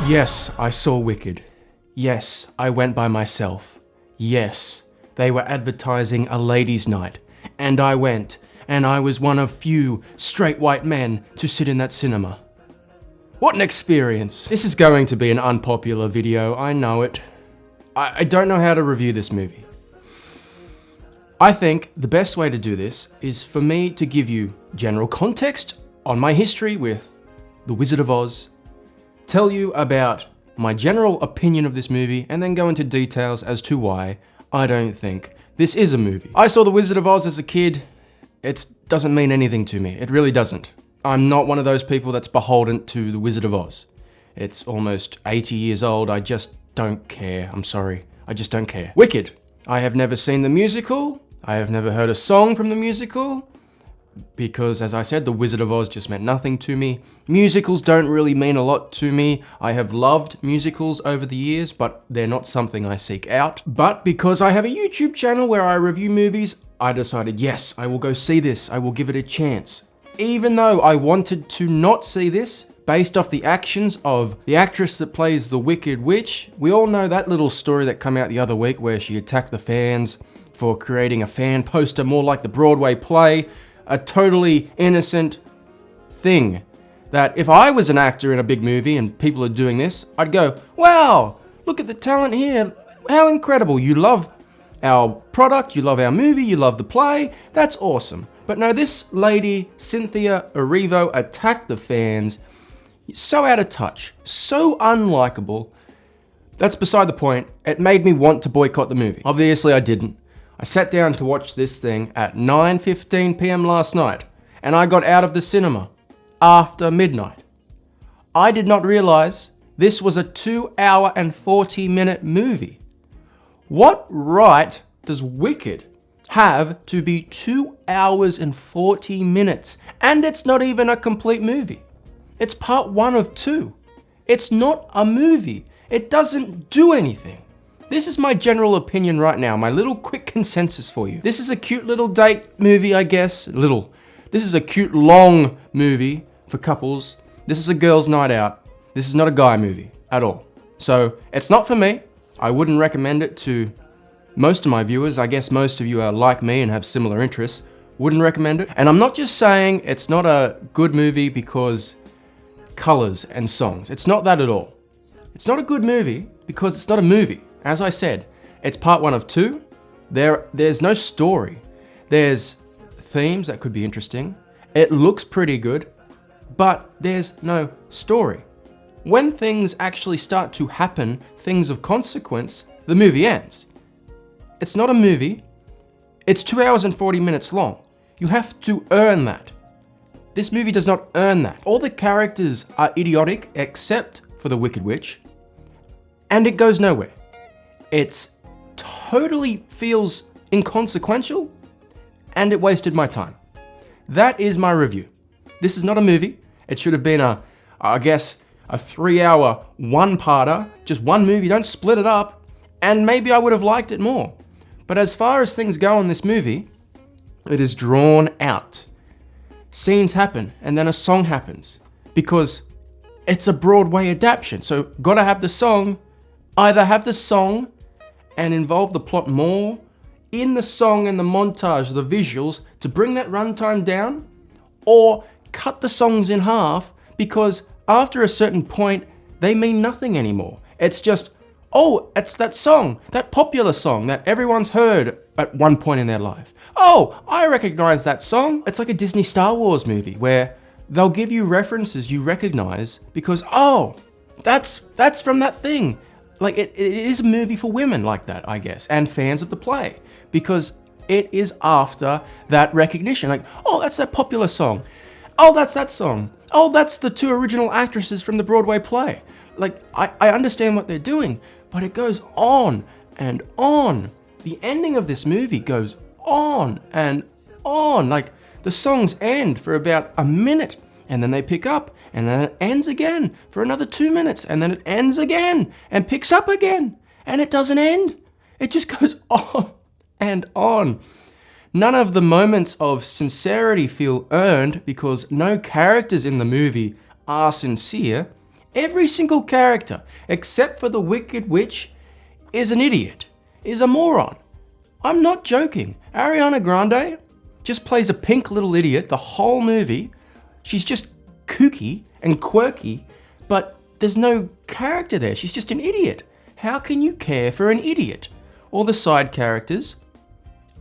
Yes, I saw Wicked. Yes, I went by myself. Yes, they were advertising a ladies' night. And I went, and I was one of few straight white men to sit in that cinema. What an experience! This is going to be an unpopular video, I know it. I don't know how to review this movie. I think the best way to do this is for me to give you general context on my history with The Wizard of Oz, tell you about my general opinion of this movie, and then go into details as to why I don't think this is a movie. I saw The Wizard of Oz as a kid. It doesn't mean anything to me. It really doesn't. I'm not one of those people that's beholden to The Wizard of Oz. It's almost 80 years old. I just don't care. I'm sorry. I just don't care. Wicked. I have never seen the musical. I have never heard a song from the musical. Because, as I said, The Wizard of Oz just meant nothing to me. Musicals don't really mean a lot to me. I have loved musicals over the years, but they're not something I seek out. But because I have a YouTube channel where I review movies, I decided, yes, I will go see this. I will give it a chance. Even though I wanted to not see this, based off the actions of the actress that plays the Wicked Witch. We all know that little story that came out the other week where she attacked the fans for creating a fan poster more like the Broadway play. A totally innocent thing that if I was an actor in a big movie and people are doing this, I'd go, wow, look at the talent here. How incredible. You love our product, you love our movie, you love the play. That's awesome. But no, this lady, Cynthia Erivo, attacked the fans. So out of touch, so unlikable. That's beside the point. It made me want to boycott the movie. Obviously I didn't. I sat down to watch this thing at 9:15 p.m. last night, and I got out of the cinema after midnight. I did not realize this was a 2-hour and 40-minute movie. What right does Wicked have to be 2 hours and 40 minutes? And it's not even a complete movie. It's part 1 of 2. It's not a movie. It doesn't do anything. This is my general opinion right now, my little quick consensus for you. This is a cute little date movie, I guess. This is a cute long movie for couples. This is a girl's night out. This is not a guy movie at all. So it's not for me. I wouldn't recommend it to most of my viewers. I guess most of you are like me and have similar interests. Wouldn't recommend it. And I'm not just saying it's not a good movie because colors and songs. It's not that at all. It's not a good movie because it's not a movie. As I said, it's part 1 of 2. There's no story. There's themes that could be interesting. It looks pretty good, but there's no story. When things actually start to happen, things of consequence, the movie ends. It's not a movie. It's 2 hours and 40 minutes long. You have to earn that. This movie does not earn that. All the characters are idiotic except for the Wicked Witch, and it goes nowhere. It totally feels inconsequential, and it wasted my time. That is my review. This is not a movie. It should have been a 3-hour one-parter, just one movie. Don't split it up, and maybe I would have liked it more. But as far as things go in this movie, it is drawn out. Scenes happen, and then a song happens, because it's a Broadway adaptation. So gotta have the song. Either have the song and involve the plot more in the song and the montage, the visuals, to bring that runtime down, or cut the songs in half, because after a certain point, they mean nothing anymore. It's just, oh, it's that song, that popular song that everyone's heard at one point in their life. Oh, I recognize that song. It's like a Disney Star Wars movie where they'll give you references you recognize because, oh, that's from that thing. Like, it is a movie for women like that, I guess, and fans of the play, because it is after that recognition. Like, oh, that's that popular song. Oh, that's that song. Oh, that's the 2 original actresses from the Broadway play. Like, I understand what they're doing, but it goes on and on. The ending of this movie goes on and on. Like, the songs end for about a minute, and then they pick up, and then it ends again for another 2 minutes, and then it ends again and picks up again, and it doesn't end. It just goes on and on. None of the moments of sincerity feel earned because no characters in the movie are sincere, Every single character, except for the Wicked Witch, is an idiot, is a moron. I'm not joking. Ariana Grande just plays a pink little idiot the whole movie. She's just kooky and quirky, but there's no character there. She's just an idiot. How can you care for an idiot? All the side characters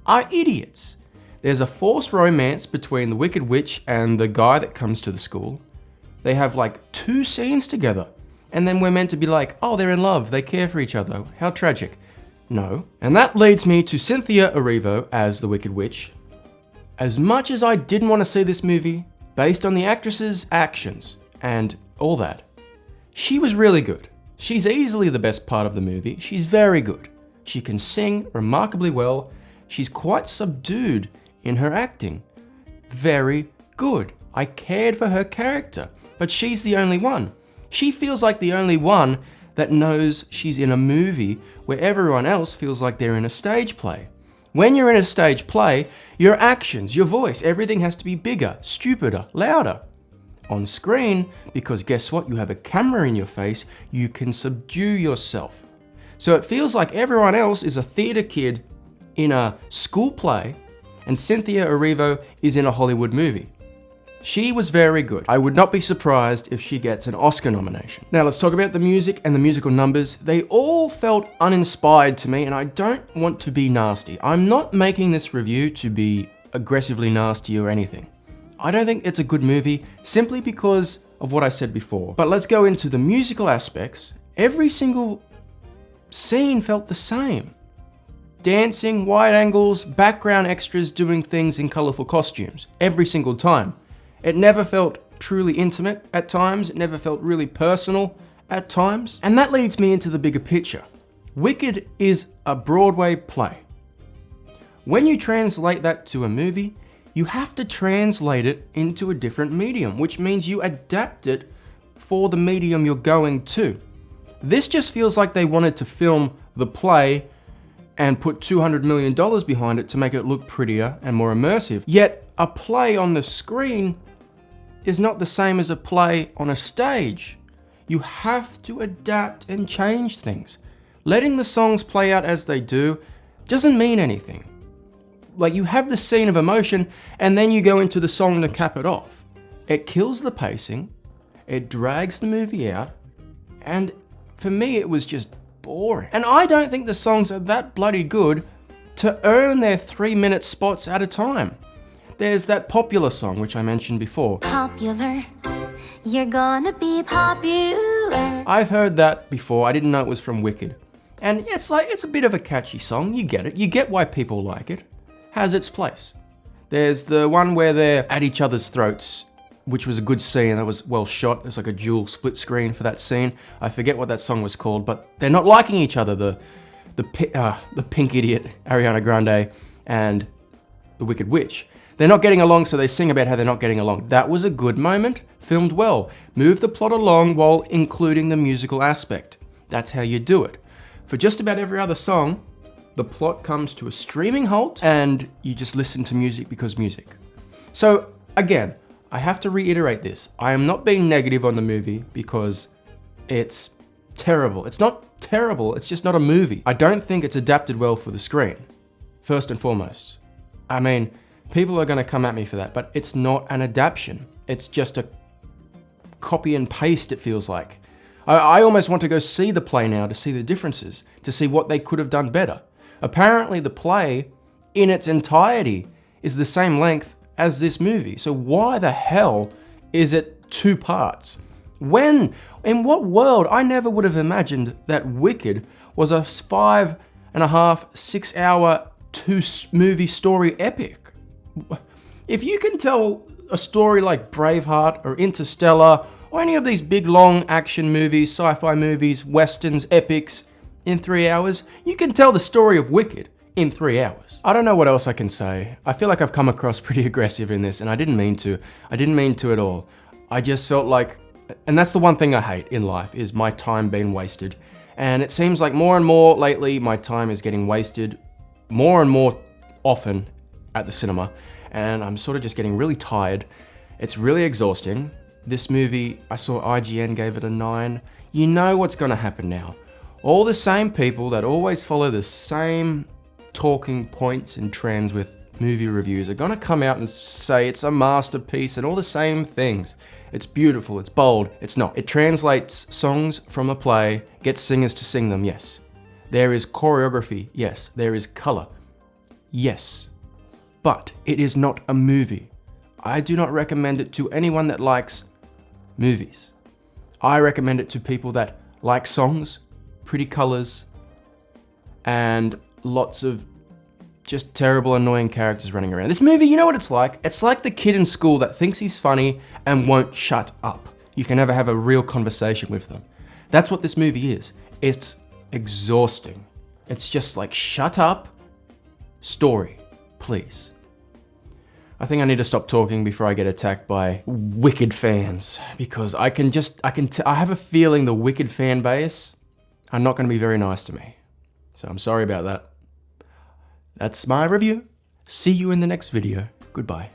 are idiots. There's a forced romance between the Wicked Witch and the guy that comes to the school. They have like 2 scenes together. And then we're meant to be like, oh, they're in love. They care for each other. How tragic. No. And that leads me to Cynthia Erivo as the Wicked Witch. As much as I didn't want to see this movie, based on the actress's actions and all that, she was really good. She's easily the best part of the movie. She's very good. She can sing remarkably well. She's quite subdued in her acting. Very good. I cared for her character, but she's the only one. She feels like the only one that knows she's in a movie where everyone else feels like they're in a stage play. When you're in a stage play, your actions, your voice, everything has to be bigger, stupider, louder. On screen, because guess what? You have a camera in your face, you can subdue yourself. So it feels like everyone else is a theatre kid in a school play, and Cynthia Erivo is in a Hollywood movie. She was very good. I would not be surprised if she gets an Oscar nomination. Now let's talk about the music and the musical numbers. They all felt uninspired to me, and I don't want to be nasty. I'm not making this review to be aggressively nasty or anything. I don't think it's a good movie simply because of what I said before. But let's go into the musical aspects. Every single scene felt the same. Dancing, wide angles, background extras doing things in colorful costumes. Every single time. It never felt truly intimate at times. It never felt really personal at times. And that leads me into the bigger picture. Wicked is a Broadway play. When you translate that to a movie, you have to translate it into a different medium, which means you adapt it for the medium you're going to. This just feels like they wanted to film the play and put $200 million behind it to make it look prettier and more immersive. Yet a play on the screen is not the same as a play on a stage. You have to adapt and change things. Letting the songs play out as they do doesn't mean anything. Like, you have the scene of emotion and then you go into the song to cap it off. It kills the pacing, it drags the movie out, and for me it was just boring. And I don't think the songs are that bloody good to earn their 3-minute spots at a time. There's that popular song, which I mentioned before. Popular, you're gonna be popular. I've heard that before. I didn't know it was from Wicked. And it's a bit of a catchy song. You get it. You get why people like it. Has its place. There's the one where they're at each other's throats, which was a good scene. That was well shot. There's like a dual split screen for that scene. I forget what that song was called, but they're not liking each other. The pink idiot, Ariana Grande, and the Wicked Witch. They're not getting along, so they sing about how they're not getting along. That was a good moment, filmed well. Move the plot along while including the musical aspect. That's how you do it. For just about every other song, the plot comes to a screaming halt and you just listen to music because music. So again, I have to reiterate this. I am not being negative on the movie because it's terrible. It's not terrible, it's just not a movie. I don't think it's adapted well for the screen, first and foremost. I mean, people are going to come at me for that, but it's not an adaptation. It's just a copy and paste, it feels like. I almost want to go see the play now to see the differences, to see what they could have done better. Apparently the play, in its entirety, is the same length as this movie. So why the hell is it 2 parts? When? In what world? I never would have imagined that Wicked was a 5.5, 6-hour, 2-movie story epic. If you can tell a story like Braveheart or Interstellar or any of these big long action movies, sci-fi movies, westerns, epics in 3 hours, you can tell the story of Wicked in 3 hours. I don't know what else I can say. I feel like I've come across pretty aggressive in this and I didn't mean to. I didn't mean to at all. I just felt like, and that's the one thing I hate in life, is my time being wasted. And it seems like more and more lately my time is getting wasted more and more often at the cinema, and I'm sort of just getting really tired. It's really exhausting. This movie, I saw IGN gave it a 9. You know what's gonna happen now. All the same people that always follow the same talking points and trends with movie reviews are gonna come out and say it's a masterpiece and all the same things. It's beautiful, it's bold, it's not. It translates songs from a play, gets singers to sing them, yes. There is choreography, yes. There is color, yes. But it is not a movie. I do not recommend it to anyone that likes movies. I recommend it to people that like songs, pretty colors, and lots of just terrible, annoying characters running around. This movie, you know what it's like? It's like the kid in school that thinks he's funny and won't shut up. You can never have a real conversation with them. That's what this movie is. It's exhausting. It's just like, shut up, story, please. I think I need to stop talking before I get attacked by Wicked fans, because I have a feeling the Wicked fan base are not going to be very nice to me. So I'm sorry about that. That's my review. See you in the next video. Goodbye.